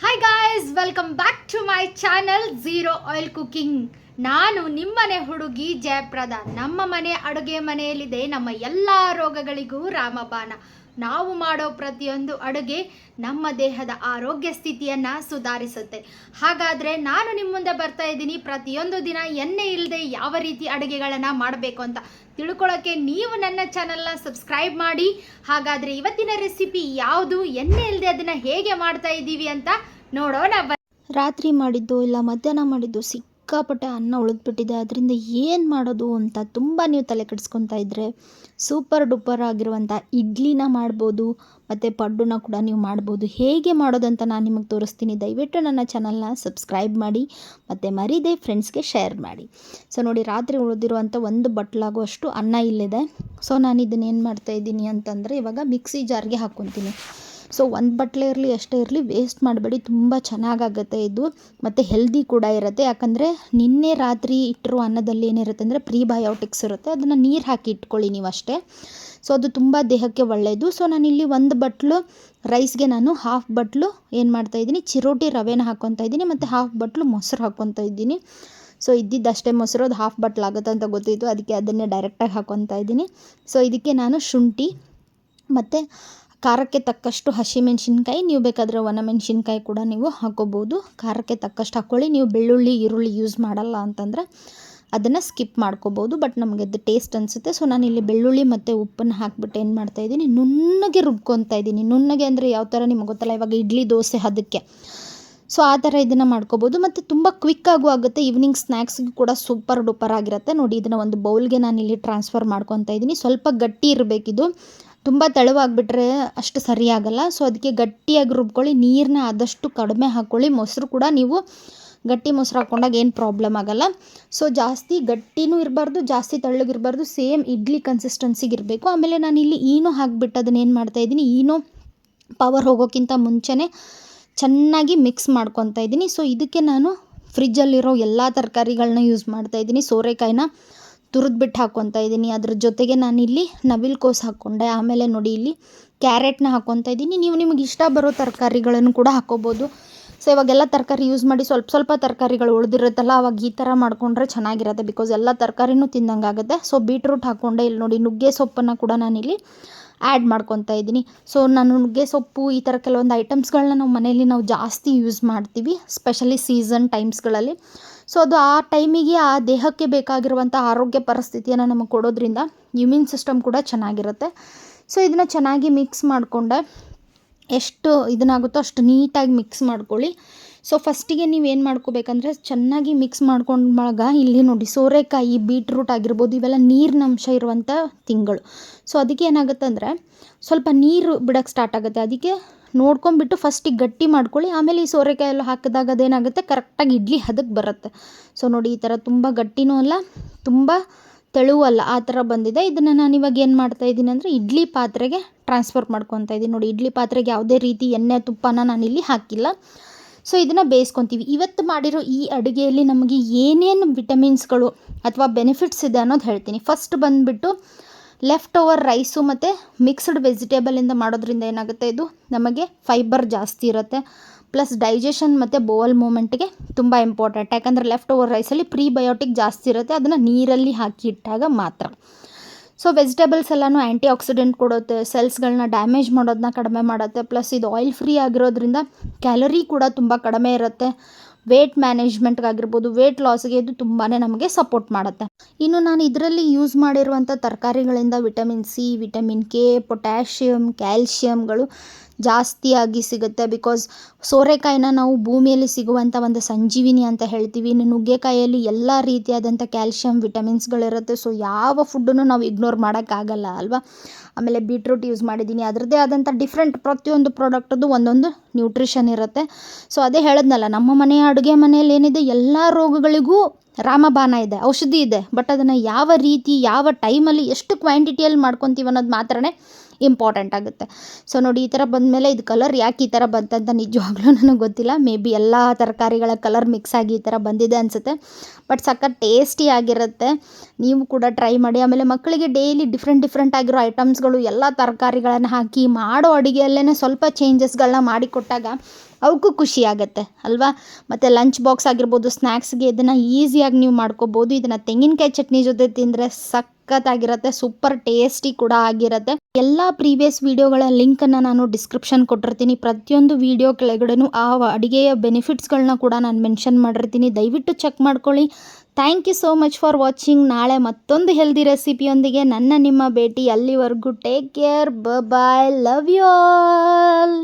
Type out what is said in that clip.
Hi guys, welcome back to my channel zero oil cooking. ನಾನು ನಿಮ್ಮನೆ ಹುಡುಗಿ ಜಯಪ್ರದ. ನಮ್ಮ ಮನೆ ಅಡುಗೆ ಮನೆಯಲ್ಲಿದೆ ನಮ್ಮ ಎಲ್ಲ ರೋಗಗಳಿಗೂ ರಾಮಬಾಣ. ನಾವು ಮಾಡೋ ಪ್ರತಿಯೊಂದು ಅಡುಗೆ ನಮ್ಮ ದೇಹದ ಆರೋಗ್ಯ ಸ್ಥಿತಿಯನ್ನು ಸುಧಾರಿಸುತ್ತೆ. ಹಾಗಾದರೆ ನಾನು ನಿಮ್ಮ ಮುಂದೆ ಬರ್ತಾ ಇದ್ದೀನಿ ಪ್ರತಿಯೊಂದು ದಿನ ಎಣ್ಣೆ ಇಲ್ಲದೆ ಯಾವ ರೀತಿ ಅಡುಗೆಗಳನ್ನು ಮಾಡಬೇಕು ಅಂತ ತಿಳ್ಕೊಳ್ಳೋಕ್ಕೆ ನೀವು ನನ್ನ ಚಾನಲ್ನ ಸಬ್ಸ್ಕ್ರೈಬ್ ಮಾಡಿ. ಹಾಗಾದರೆ ಇವತ್ತಿನ ರೆಸಿಪಿ ಯಾವುದು, ಎಣ್ಣೆ ಇಲ್ಲದೆ ಅದನ್ನು ಹೇಗೆ ಮಾಡ್ತಾ ಇದ್ದೀವಿ ಅಂತ ನೋಡೋಣ. ರಾತ್ರಿ ಮಾಡಿದ್ದು ಇಲ್ಲ ಮಧ್ಯಾಹ್ನ ಮಾಡಿದ್ದು ಸಿಕ್ಕಾಪಟ್ಟೆ ಅನ್ನ ಉಳಿದ್ಬಿಟ್ಟಿದೆ. ಅದರಿಂದ ಏನು ಮಾಡೋದು ಅಂತ ತುಂಬ ನೀವು ತಲೆ ಕೆಡಿಸ್ಕೊತಾ ಇದ್ದರೆ ಸೂಪರ್ ಡೂಪರ್ ಆಗಿರುವಂಥ ಇಡ್ಲಿನ ಮಾಡ್ಬೋದು, ಮತ್ತು ಪಡ್ಡುನ ಕೂಡ ನೀವು ಮಾಡ್ಬೋದು. ಹೇಗೆ ಮಾಡೋದಂತ ನಾನು ನಿಮಗೆ ತೋರಿಸ್ತೀನಿ. ದಯವಿಟ್ಟು ನನ್ನ ಚಾನಲ್ನ ಸಬ್ಸ್ಕ್ರೈಬ್ ಮಾಡಿ ಮತ್ತು ಮರೀದೆ ಫ್ರೆಂಡ್ಸ್ಗೆ ಶೇರ್ ಮಾಡಿ. ಸೊ ನೋಡಿ, ರಾತ್ರಿ ಉಳಿದಿರುವಂಥ ಒಂದು ಬಟ್ಲಾಗುವಷ್ಟು ಅನ್ನ ಇಲ್ಲಿದೆ. ಸೊ ನಾನು ಇದನ್ನೇನು ಮಾಡ್ತಾಯಿದ್ದೀನಿ ಅಂತಂದರೆ, ಇವಾಗ ಮಿಕ್ಸಿ ಜಾರ್ಗೆ ಹಾಕ್ಕೊತೀನಿ. ಸೊ ಒಂದು ಬಟ್ಲೆ ಇರಲಿ ಎಷ್ಟೇ ಇರಲಿ ವೇಸ್ಟ್ ಮಾಡಬೇಡಿ, ತುಂಬ ಚೆನ್ನಾಗಾಗುತ್ತೆ ಇದು, ಮತ್ತು ಹೆಲ್ದಿ ಕೂಡ ಇರುತ್ತೆ. ಯಾಕಂದರೆ ನಿನ್ನೆ ರಾತ್ರಿ ಇಟ್ಟಿರೋ ಅನ್ನದಲ್ಲಿ ಏನಿರುತ್ತೆ ಅಂದರೆ ಪ್ರೀಬಯೋಟಿಕ್ಸ್ ಇರುತ್ತೆ, ಅದನ್ನು ನೀರು ಹಾಕಿ ಇಟ್ಕೊಳ್ಳಿ ನೀವು ಅಷ್ಟೇ. ಸೊ ಅದು ತುಂಬ ದೇಹಕ್ಕೆ ಒಳ್ಳೆಯದು. ಸೊ ನಾನಿಲ್ಲಿ ಒಂದು ಬಟ್ಲು ರೈಸ್ಗೆ ನಾನು ಹಾಫ್ ಬಟ್ಲು ಏನು ಮಾಡ್ತಾಯಿದ್ದೀನಿ, ಚಿರೋಟಿ ರವೆನ ಹಾಕ್ಕೊತಾ ಇದ್ದೀನಿ, ಮತ್ತು ಹಾಫ್ ಬಟ್ಲು ಮೊಸರು ಹಾಕ್ಕೊತಾ ಇದ್ದೀನಿ. ಸೊ ಇದ್ದಿದ್ದಷ್ಟೇ ಮೊಸರು, ಅದು ಹಾಫ್ ಬಟ್ಲಾಗುತ್ತೆ ಅಂತ ಗೊತ್ತಿತ್ತು, ಅದಕ್ಕೆ ಅದನ್ನೇ ಡೈರೆಕ್ಟಾಗಿ ಹಾಕ್ಕೊತಾ ಇದ್ದೀನಿ. ಸೊ ಇದಕ್ಕೆ ನಾನು ಶುಂಠಿ ಮತ್ತು ಖಾರಕ್ಕೆ ತಕ್ಕಷ್ಟು ಹಸಿಮೆಣ್ಸಿನ್ಕಾಯಿ, ನೀವು ಬೇಕಾದರೆ ಒಣಮೆಣ್ಸಿನ್ಕಾಯಿ ಕೂಡ ನೀವು ಹಾಕ್ಕೋಬೋದು. ಖಾರಕ್ಕೆ ತಕ್ಕಷ್ಟು ಹಾಕ್ಕೊಳ್ಳಿ. ನೀವು ಬೆಳ್ಳುಳ್ಳಿ ಈರುಳ್ಳಿ ಯೂಸ್ ಮಾಡಲ್ಲ ಅಂತಂದರೆ ಅದನ್ನು ಸ್ಕಿಪ್ ಮಾಡ್ಕೋಬೋದು, ಬಟ್ ನಮಗೆ ಅದು ಟೇಸ್ಟ್ ಅನಿಸುತ್ತೆ. ಸೊ ನಾನಿಲ್ಲಿ ಬೆಳ್ಳುಳ್ಳಿ ಮತ್ತು ಉಪ್ಪನ್ನು ಹಾಕ್ಬಿಟ್ಟು ಏನು ಮಾಡ್ತಾಯಿದ್ದೀನಿ, ನುಣ್ಣಗೆ ರುಬ್ಕೊತಾ ಇದ್ದೀನಿ. ನುಣ್ಣಗೆ ಅಂದರೆ ಯಾವ ಥರ ನಿಮಗೆ ಗೊತ್ತಲ್ಲ, ಇವಾಗ ಇಡ್ಲಿ ದೋಸೆ ಅದಕ್ಕೆ. ಸೊ ಆ ಥರ ಇದನ್ನು ಮಾಡ್ಕೋಬೋದು, ಮತ್ತು ತುಂಬ ಕ್ವಿಕ್ಕಾಗೂ ಆಗುತ್ತೆ. ಈವ್ನಿಂಗ್ ಸ್ನ್ಯಾಕ್ಸ್ಗೆ ಕೂಡ ಸೂಪರ್ ಡೂಪರ್ ಆಗಿರುತ್ತೆ. ನೋಡಿ, ಇದನ್ನು ಒಂದು ಬೌಲ್ಗೆ ನಾನಿಲ್ಲಿ ಟ್ರಾನ್ಸ್ಫರ್ ಮಾಡ್ಕೊತಾ ಇದ್ದೀನಿ. ಸ್ವಲ್ಪ ಗಟ್ಟಿ ಇರಬೇಕಿದು, ತುಂಬ ತೆಳುವಾಗಿಬಿಟ್ರೆ ಅಷ್ಟು ಸರಿಯಾಗಲ್ಲ. ಸೊ ಅದಕ್ಕೆ ಗಟ್ಟಿಯಾಗಿ ರುಬ್ಕೊಳ್ಳಿ. ನೀರನ್ನ ಆದಷ್ಟು ಕಡಿಮೆ ಹಾಕ್ಕೊಳ್ಳಿ. ಮೊಸರು ಕೂಡ ನೀವು ಗಟ್ಟಿ ಮೊಸರು ಹಾಕ್ಕೊಂಡಾಗ ಏನು ಪ್ರಾಬ್ಲಮ್ ಆಗೋಲ್ಲ. ಸೊ ಜಾಸ್ತಿ ಗಟ್ಟಿನೂ ಇರಬಾರ್ದು, ಜಾಸ್ತಿ ತೆಳ್ಳಗಿರಬಾರ್ದು, ಸೇಮ್ ಇಡ್ಲಿ ಕನ್ಸಿಸ್ಟೆನ್ಸಿಗೆ ಇರಬೇಕು. ಆಮೇಲೆ ನಾನು ಇಲ್ಲಿ ಈನೋ ಹಾಕಿಬಿಟ್ಟು ಅದನ್ನು ಏನು ಮಾಡ್ತಾಯಿದ್ದೀನಿ, ಈನೋ ಪವರ್ ಹೋಗೋಕ್ಕಿಂತ ಮುಂಚೆನೇ ಚೆನ್ನಾಗಿ ಮಿಕ್ಸ್ ಮಾಡ್ಕೊತಾ ಇದ್ದೀನಿ. ಸೊ ಇದಕ್ಕೆ ನಾನು ಫ್ರಿಜ್ಜಲ್ಲಿರೋ ಎಲ್ಲ ತರಕಾರಿಗಳನ್ನ ಯೂಸ್ ಮಾಡ್ತಾಯಿದ್ದೀನಿ. ಸೋರೆಕಾಯಿನ ತುರಿದ್ಬಿಟ್ಟು ಹಾಕ್ಕೊತಾ ಇದ್ದೀನಿ. ಅದ್ರ ಜೊತೆಗೆ ನಾನಿಲ್ಲಿ ನವಿಲುಕೋಸು ಹಾಕ್ಕೊಂಡೆ. ಆಮೇಲೆ ನೋಡಿ, ಇಲ್ಲಿ ಕ್ಯಾರೆಟ್ನ ಹಾಕ್ಕೊತಾ ಇದ್ದೀನಿ. ನೀವು ನಿಮಗೆ ಇಷ್ಟ ಬರೋ ತರಕಾರಿಗಳನ್ನು ಕೂಡ ಹಾಕ್ಕೋಬೋದು. ಸೊ ಇವಾಗೆಲ್ಲ ತರಕಾರಿ ಯೂಸ್ ಮಾಡಿ ಸ್ವಲ್ಪ ಸ್ವಲ್ಪ ತರಕಾರಿಗಳು ಉಳಿದಿರುತ್ತಲ್ಲ, ಅವಾಗ ಈ ಥರ ಮಾಡಿಕೊಂಡ್ರೆ ಚೆನ್ನಾಗಿರುತ್ತೆ, ಬಿಕಾಸ್ ಎಲ್ಲ ತರಕಾರಿನೂ ತಿಂದಂಗಾಗುತ್ತೆ. So beetroot ಹಾಕ್ಕೊಂಡೆ. ಇಲ್ಲಿ ನೋಡಿ, ನುಗ್ಗೆ ಸೊಪ್ಪನ್ನು ಕೂಡ ನಾನಿಲ್ಲಿ ಆ್ಯಡ್ ಮಾಡ್ಕೊತಾ ಇದ್ದೀನಿ. ಸೊ ನಾನು ನುಗ್ಗೆ ಸೊಪ್ಪು ಈ ಥರ ಕೆಲವೊಂದು ಐಟಮ್ಸ್ಗಳನ್ನ ನಾವು ಮನೆಯಲ್ಲಿ ಜಾಸ್ತಿ ಯೂಸ್ ಮಾಡ್ತೀವಿ, ಸ್ಪೆಷಲಿ ಸೀಸನ್ ಟೈಮ್ಸ್ಗಳಲ್ಲಿ. ಸೊ ಅದು ಆ ಟೈಮಿಗೆ ಆ ದೇಹಕ್ಕೆ ಬೇಕಾಗಿರುವಂಥ ಆರೋಗ್ಯ ಪರಿಸ್ಥಿತಿಯನ್ನು ನಮಗೆ ಕೊಡೋದ್ರಿಂದ ಇಮ್ಯೂನ್ ಸಿಸ್ಟಮ್ ಕೂಡ ಚೆನ್ನಾಗಿರುತ್ತೆ. ಸೊ ಇದನ್ನು ಚೆನ್ನಾಗಿ ಮಿಕ್ಸ್ ಮಾಡಿಕೊಂಡೆ. ಎಷ್ಟು ಇದನ್ನಾಗುತ್ತೋ ಅಷ್ಟು ನೀಟಾಗಿ ಮಿಕ್ಸ್ ಮಾಡ್ಕೊಳ್ಳಿ. ಸೊ ಫಸ್ಟಿಗೆ ನೀವೇನು ಮಾಡ್ಕೋಬೇಕಂದ್ರೆ, ಚೆನ್ನಾಗಿ ಮಿಕ್ಸ್ ಮಾಡ್ಕೊಂಡಾಗ ಇಲ್ಲಿ ನೋಡಿ, ಸೋರೆಕಾಯಿ, ಬೀಟ್ರೂಟ್ ಆಗಿರ್ಬೋದು, ಇವೆಲ್ಲ ನೀರಿನ ಅಂಶ ಇರುವಂಥ ತಿಂಗಳು. ಸೊ ಅದಕ್ಕೆ ಏನಾಗುತ್ತೆ ಅಂದರೆ ಸ್ವಲ್ಪ ನೀರು ಬಿಡೋಕ್ಕೆ ಸ್ಟಾರ್ಟ್ ಆಗುತ್ತೆ. ಅದಕ್ಕೆ ನೋಡ್ಕೊಂಬಿಟ್ಟು ಫಸ್ಟಿಗೆ ಗಟ್ಟಿ ಮಾಡ್ಕೊಳ್ಳಿ. ಆಮೇಲೆ ಈ ಸೋರೆಕಾಯಿ ಎಲ್ಲ ಹಾಕಿದಾಗ ಅದೇನಾಗುತ್ತೆ, ಕರೆಕ್ಟಾಗಿ ಇಡ್ಲಿ ಹದಕ್ಕೆ ಬರುತ್ತೆ. ಸೊ ನೋಡಿ, ಈ ಥರ ತುಂಬ ಗಟ್ಟಿನೂ ಅಲ್ಲ, ತುಂಬ ತೆಳುವೂ ಅಲ್ಲ, ಆ ಥರ ಬಂದಿದೆ. ಇದನ್ನು ನಾನು ಇವಾಗ ಏನು ಮಾಡ್ತಾಯಿದ್ದೀನಿ ಅಂದರೆ ಇಡ್ಲಿ ಪಾತ್ರೆಗೆ ಟ್ರಾನ್ಸ್ಫರ್ ಮಾಡ್ಕೊತಾ ಇದ್ದೀನಿ. ನೋಡಿ, ಇಡ್ಲಿ ಪಾತ್ರೆಗೆ ಯಾವುದೇ ರೀತಿ ಎಣ್ಣೆ ತುಪ್ಪನ ನಾನಿಲ್ಲಿ ಹಾಕಿಲ್ಲ. ಸೊ ಇದನ್ನು ಬೇಯಿಸ್ಕೊತೀವಿ. ಇವತ್ತು ಮಾಡಿರೋ ಈ ಅಡುಗೆಯಲ್ಲಿ ನಮಗೆ ಏನೇನು ವಿಟಮಿನ್ಸ್ಗಳು ಅಥವಾ ಬೆನಿಫಿಟ್ಸ್ ಇದೆ ಅನ್ನೋದು ಹೇಳ್ತೀನಿ. ಫಸ್ಟ್ ಬಂದುಬಿಟ್ಟು ಲೆಫ್ಟ್ ಓವರ್ ರೈಸು ಮತ್ತು ಮಿಕ್ಸ್ಡ್ ವೆಜಿಟೇಬಲಿಂದ ಮಾಡೋದ್ರಿಂದ ಏನಾಗುತ್ತೆ, ಇದು ನಮಗೆ ಫೈಬರ್ ಜಾಸ್ತಿ ಇರುತ್ತೆ, ಪ್ಲಸ್ ಡೈಜೆಷನ್ ಮತ್ತು ಬೋವಲ್ ಮೂಮೆಂಟ್ಗೆ ತುಂಬ ಇಂಪಾರ್ಟೆಂಟ್. ಯಾಕಂದರೆ ಲೆಫ್ಟ್ ಓವರ್ ರೈಸಲ್ಲಿ ಪ್ರೀಬಯೋಟಿಕ್ ಜಾಸ್ತಿ ಇರುತ್ತೆ, ಅದನ್ನು ನೀರಲ್ಲಿ ಹಾಕಿ ಇಟ್ಟಾಗ ಮಾತ್ರ. ಸೊ ವೆಜಿಟೇಬಲ್ಸ್ ಎಲ್ಲನೂ ಆ್ಯಂಟಿ ಆಕ್ಸಿಡೆಂಟ್ ಕೊಡುತ್ತೆ, ಸೆಲ್ಸ್ಗಳನ್ನ ಡ್ಯಾಮೇಜ್ ಮಾಡೋದನ್ನ ಕಡಿಮೆ ಮಾಡುತ್ತೆ, ಪ್ಲಸ್ ಇದು ಆಯಿಲ್ ಫ್ರೀ ಆಗಿರೋದ್ರಿಂದ ಕ್ಯಾಲರಿ ಕೂಡ ತುಂಬ ಕಡಿಮೆ ಇರುತ್ತೆ. ವೇಟ್ ಮ್ಯಾನೇಜ್ಮೆಂಟ್ಗಾಗಿರ್ಬೋದು, ವೇಟ್ ಲಾಸ್ಗೆ ಇದು ತುಂಬಾ ನಮಗೆ ಸಪೋರ್ಟ್ ಮಾಡುತ್ತೆ. ಇನ್ನು ನಾನು ಇದರಲ್ಲಿ ಯೂಸ್ ಮಾಡಿರುವಂಥ ತರಕಾರಿಗಳಿಂದ vitamin C, vitamin K, potassium, ಕ್ಯಾಲ್ಶಿಯಮ್ಗಳು ಜಾಸ್ತಿಯಾಗಿ ಸಿಗುತ್ತೆ. ಬಿಕಾಸ್ ಸೋರೆಕಾಯಿನ ನಾವು ಭೂಮಿಯಲ್ಲಿ ಸಿಗುವಂಥ ಒಂದು ಸಂಜೀವಿನಿ ಅಂತ ಹೇಳ್ತೀವಿ. ಇನ್ನು ನುಗ್ಗೆಕಾಯಿಯಲ್ಲಿ ಎಲ್ಲ ರೀತಿಯಾದಂಥ ಕ್ಯಾಲ್ಶಿಯಮ್, ವಿಟಮಿನ್ಸ್ಗಳಿರುತ್ತೆ. ಸೊ ಯಾವ ಫುಡ್ಡನ್ನು ನಾವು ಇಗ್ನೋರ್ ಮಾಡೋಕ್ಕಾಗಲ್ಲ ಅಲ್ವಾ. ಆಮೇಲೆ ಬೀಟ್ರೂಟ್ ಯೂಸ್ ಮಾಡಿದ್ದೀನಿ, ಅದರದ್ದೇ ಆದಂಥ ಡಿಫ್ರೆಂಟ್ ಪ್ರತಿಯೊಂದು ಪ್ರಾಡಕ್ಟದ್ದು ಒಂದೊಂದು ನ್ಯೂಟ್ರಿಷನ್ ಇರುತ್ತೆ. ಸೊ ಅದೇ ಹೇಳಿದ್ನಲ್ಲ, ನಮ್ಮ ಮನೆಯ ಅಡುಗೆ ಮನೆಯಲ್ಲಿ ಏನಿದೆ, ಎಲ್ಲ ರೋಗಗಳಿಗೂ ರಾಮಬಾಣ ಇದೆ, ಔಷಧಿ ಇದೆ. ಬಟ್ ಅದನ್ನು ಯಾವ ರೀತಿ, ಯಾವ ಟೈಮಲ್ಲಿ, ಎಷ್ಟು ಕ್ವಾಂಟಿಟಿಯಲ್ಲಿ ಮಾಡ್ಕೊತೀವಿ ಅನ್ನೋದು ಮಾತ್ರನೇ ಇಂಪಾರ್ಟೆಂಟ್ ಆಗುತ್ತೆ. ಸೊ ನೋಡಿ, ಈ ಥರ ಬಂದಮೇಲೆ ಇದು ಕಲರ್ ಯಾಕೆ ಈ ಥರ ಬಂತಂತ ನಿಜವಾಗ್ಲೂ ನನಗೆ ಗೊತ್ತಿಲ್ಲ. ಮೇ ಬಿ ಎಲ್ಲ ತರಕಾರಿಗಳ ಕಲರ್ ಮಿಕ್ಸ್ ಆಗಿ ಈ ಥರ ಬಂದಿದೆ ಅನಿಸುತ್ತೆ. ಬಟ್ ಸಖತ್ ಟೇಸ್ಟಿ ಆಗಿರುತ್ತೆ, ನೀವು ಕೂಡ ಟ್ರೈ ಮಾಡಿ. ಆಮೇಲೆ ಮಕ್ಕಳಿಗೆ ಡೈಲಿ ಡಿಫ್ರೆಂಟ್ ಆಗಿರೋ ಐಟಮ್ಸ್ಗಳು ಎಲ್ಲ ತರಕಾರಿಗಳನ್ನು ಹಾಕಿ ಮಾಡೋ ಅಡುಗೆಯಲ್ಲೇ ಸ್ವಲ್ಪ ಚೇಂಜಸ್ಗಳನ್ನ ಮಾಡಿಕೊಟ್ಟಾಗ ಅವಕ್ಕೂ ಖುಷಿ ಆಗುತ್ತೆ ಅಲ್ವಾ. ಮತ್ತು ಲಂಚ್ ಬಾಕ್ಸ್ ಆಗಿರ್ಬೋದು, ಸ್ನ್ಯಾಕ್ಸ್ಗೆ ಇದನ್ನು ಈಸಿಯಾಗಿ ನೀವು ಮಾಡ್ಕೋಬೋದು. ಇದನ್ನು ತೆಂಗಿನಕಾಯಿ ಚಟ್ನಿ ಜೊತೆ ತಿಂದರೆ ಸಖತ್ತಾಗಿರುತ್ತೆ, ಸೂಪರ್ ಟೇಸ್ಟಿ ಕೂಡ ಆಗಿರುತ್ತೆ. ಎಲ್ಲ ಪ್ರೀವಿಯಸ್ ವೀಡಿಯೋಗಳ ಲಿಂಕನ್ನು ನಾನು ಡಿಸ್ಕ್ರಿಪ್ಷನ್ ಕೊಟ್ಟಿರ್ತೀನಿ. ಪ್ರತಿಯೊಂದು ವೀಡಿಯೋ ಕೆಳಗಡೆನೂ ಆ ಅಡುಗೆಯ ಬೆನಿಫಿಟ್ಸ್ಗಳನ್ನ ಕೂಡ ನಾನು ಮೆನ್ಷನ್ ಮಾಡಿರ್ತೀನಿ, ದಯವಿಟ್ಟು ಚೆಕ್ ಮಾಡ್ಕೊಳ್ಳಿ. Thank you so much for watching. ನಾಳೆ ಮತ್ತೊಂದು ಹೆಲ್ದಿ ರೆಸಿಪಿಯೊಂದಿಗೆ ನಿಮ್ಮ ಭೇಟಿ. ಅಲ್ಲಿವರೆಗೂ take care, bye, love you all.